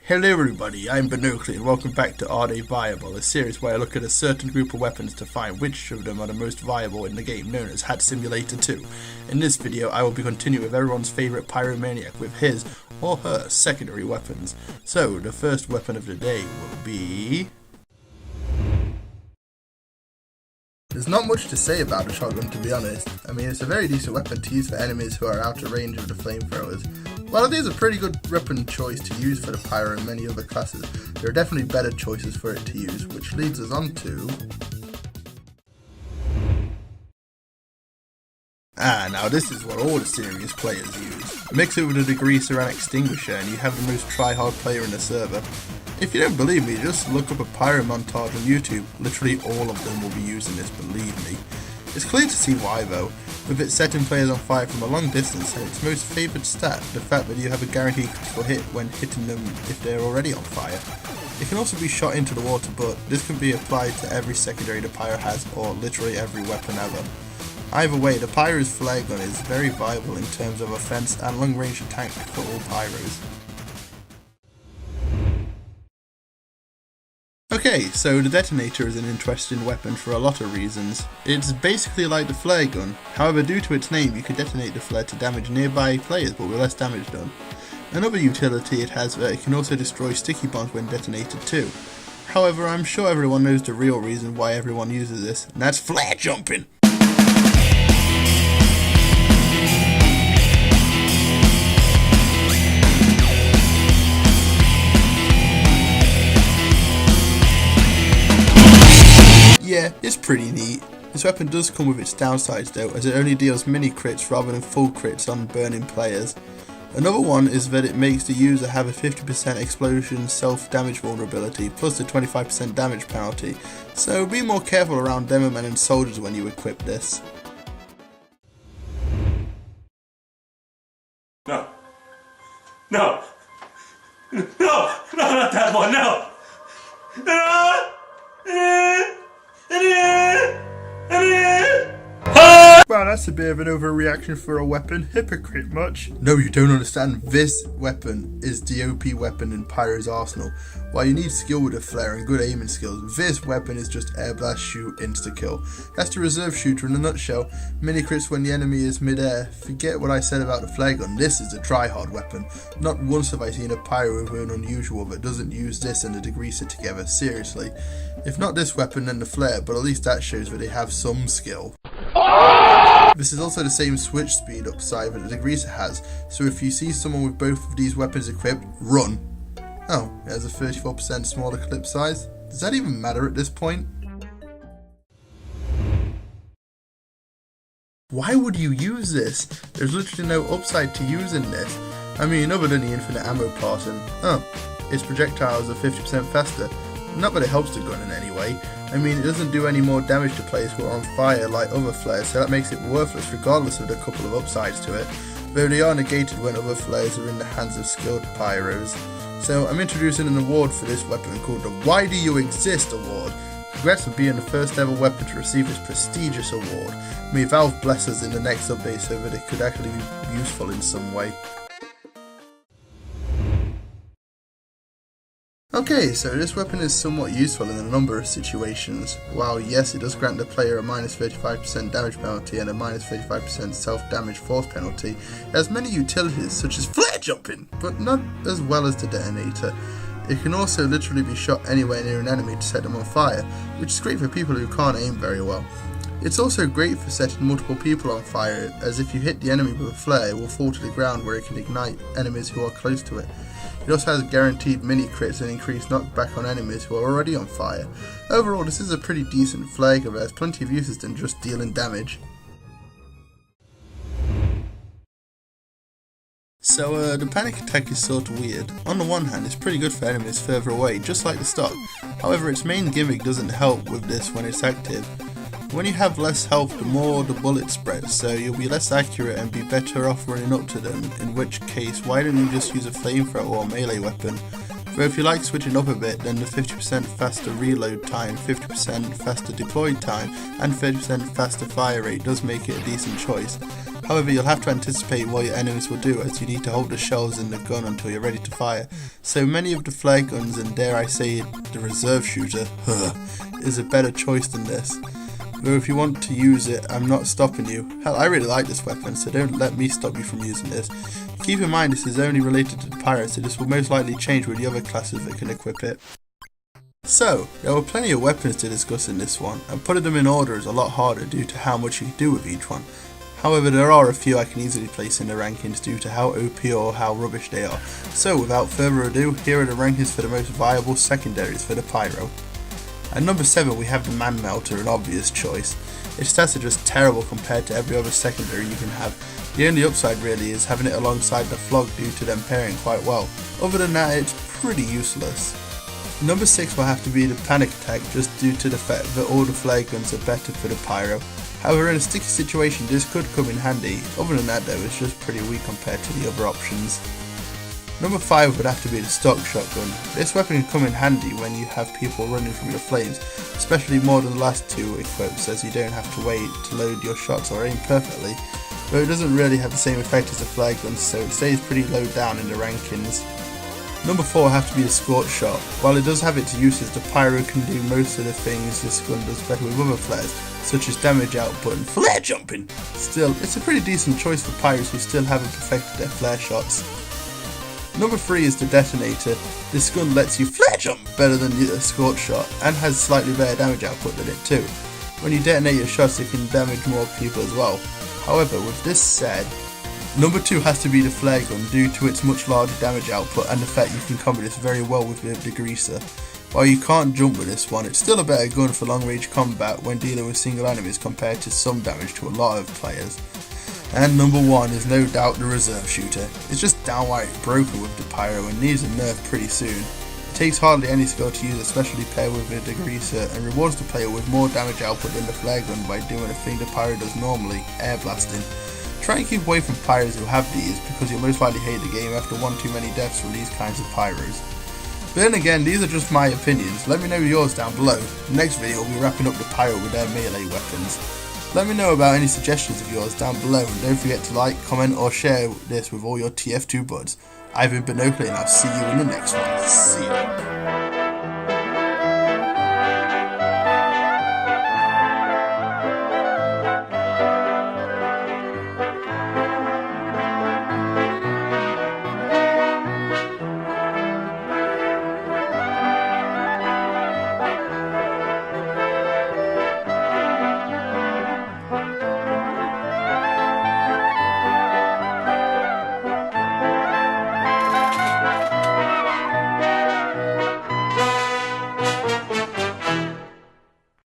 Hello everybody, I'm BonOakley and welcome back to Are They Viable, a series where I look at a certain group of weapons to find which of them are the most viable in the game known as Hat Simulator 2. In this video I will be continuing with everyone's favourite pyromaniac with his or her secondary weapons. So the first weapon of the day will be... There's not much to say about the shotgun, to be honest. I mean, it's a very decent weapon to use for enemies who are out of range of the flamethrowers. While it is a pretty good weapon choice to use for the Pyro and many other classes, there are definitely better choices for it to use, which leads us on to... now this is what all the serious players use. Mix it with a degreaser and extinguisher and you have the most try-hard player in the server. If you don't believe me, just look up a Pyro montage on YouTube. Literally all of them will be using this, believe me. It's clear to see why though, with it setting players on fire from a long distance and its most favoured stat, the fact that you have a guaranteed critical hit when hitting them if they're already on fire. It can also be shot into the water, but this can be applied to every secondary the Pyro has, or literally every weapon ever. Either way, the Pyro's flare gun is very viable in terms of offense and long range attack for all Pyros. Okay, so the detonator is an interesting weapon for a lot of reasons. It's basically like the flare gun, however due to its name you can detonate the flare to damage nearby players but with less damage done. Another utility it has that it can also destroy sticky bombs when detonated too. However, I'm sure everyone knows the real reason why everyone uses this, and that's flare jumping! Yeah, it's pretty neat. This weapon does come with its downsides though, as it only deals mini crits rather than full crits on burning players. Another one is that it makes the user have a 50% explosion self-damage vulnerability plus a 25% damage penalty, so be more careful around demomen and soldiers when you equip this. No, not that one, no! Wow, that's a bit of an overreaction for a weapon. Hypocrite much? No, you don't understand. This weapon is the OP weapon in Pyro's arsenal. While you need skill with a flare and good aiming skills, this weapon is just air blast, shoot, insta-kill. That's the reserve shooter in a nutshell. Mini crits when the enemy is mid-air. Forget what I said about the flare gun. This is a try-hard weapon. Not once have I seen a Pyro with an unusual that doesn't use this and the degreaser together. Seriously. If not this weapon, then the flare, but at least that shows that they have some skill. This is also the same switch speed upside that the degreaser has, so if you see someone with both of these weapons equipped, run. Oh, it has a 34% smaller clip size. Does that even matter at this point? Why would you use this? There's literally no upside to using this. I mean, other than the infinite ammo part and, its projectiles are 50% faster. Not that it helps the gun in any way. I mean, it doesn't do any more damage to players who are on fire like other flares, so that makes it worthless regardless of the couple of upsides to it, though they are negated when other flares are in the hands of skilled Pyros. So I'm introducing an award for this weapon called the Why Do You Exist award. Congrats on being the first ever weapon to receive this prestigious award. May Valve bless us in the next update so that it could actually be useful in some way. Okay, so this weapon is somewhat useful in a number of situations. While yes, it does grant the player a minus 35% damage penalty and a minus 35% self-damage force penalty, it has many utilities such as flare jumping, but not as well as the detonator. It can also literally be shot anywhere near an enemy to set them on fire, which is great for people who can't aim very well. It's also great for setting multiple people on fire, as if you hit the enemy with a flare, it will fall to the ground where it can ignite enemies who are close to it. It also has guaranteed mini crits and increased knockback on enemies who are already on fire. Overall, this is a pretty decent flare gun that has plenty of uses than just dealing damage. So the panic attack is sort of weird. On the one hand, it's pretty good for enemies further away, just like the stock. However, its main gimmick doesn't help with this when it's active. When you have less health, the more the bullet spreads, so you'll be less accurate and be better off running up to them, in which case, why don't you just use a flamethrower or melee weapon? But if you like switching up a bit, then the 50% faster reload time, 50% faster deployed time, and 30% faster fire rate does make it a decent choice. However, you'll have to anticipate what your enemies will do, as you need to hold the shells in the gun until you're ready to fire. So many of the flare guns, and dare I say the reserve shooter, is a better choice than this. Though if you want to use it, I'm not stopping you. Hell, I really like this weapon, so don't let me stop you from using this. Keep in mind this is only related to the Pyro, so this will most likely change with the other classes that can equip it. So, there were plenty of weapons to discuss in this one, and putting them in order is a lot harder due to how much you can do with each one. However, there are a few I can easily place in the rankings due to how OP or how rubbish they are. So without further ado, here are the rankings for the most viable secondaries for the Pyro. At number 7 we have the MANMELTER, an obvious choice. Its stats are just terrible compared to every other secondary you can have. The only upside really is having it alongside the Flog due to them pairing quite well. Other than that, it's pretty useless. Number 6 will have to be the Panic Attack, just due to the fact that all the flare guns are better for the Pyro. However, in a sticky situation this could come in handy. Other than that though, it's just pretty weak compared to the other options. Number 5 would have to be the stock shotgun. This weapon can come in handy when you have people running through the flames, especially more than the last two equips, as you don't have to wait to load your shots or aim perfectly, though it doesn't really have the same effect as the flare gun, so it stays pretty low down in the rankings. Number 4 will have to be the SCORCH shot. While it does have its uses, the Pyro can do most of the things this gun does better with other flares, such as damage output and flare jumping. Still, it's a pretty decent choice for Pyros who still haven't perfected their flare shots. Number 3 is the Detonator. This gun lets you flare jump better than the SCORCH shot and has slightly better damage output than it too. When you detonate your shots it can damage more people as well. However, with this said, number 2 has to be the flare gun due to its much larger damage output and the fact you can combo this very well with the degreaser. While you can't jump with this one, it's still a better gun for long range combat when dealing with single enemies compared to some damage to a lot of players. And number 1 is no doubt the reserve shooter. It's just downright broken with the Pyro and needs a nerf pretty soon. It takes hardly any skill to use, especially paired with the degreaser, and rewards the player with more damage output than the flare gun by doing a thing the Pyro does normally, air blasting. Try and keep away from Pyros who have these, because you'll most likely hate the game after one too many deaths from these kinds of Pyros. But then again, these are just my opinions. Let me know yours down below. The next video will be wrapping up the Pyro with their melee weapons. Let me know about any suggestions of yours down below, and don't forget to like, comment or share this with all your TF2 buds. I've been BonOakley and I'll see you in the next one. See ya.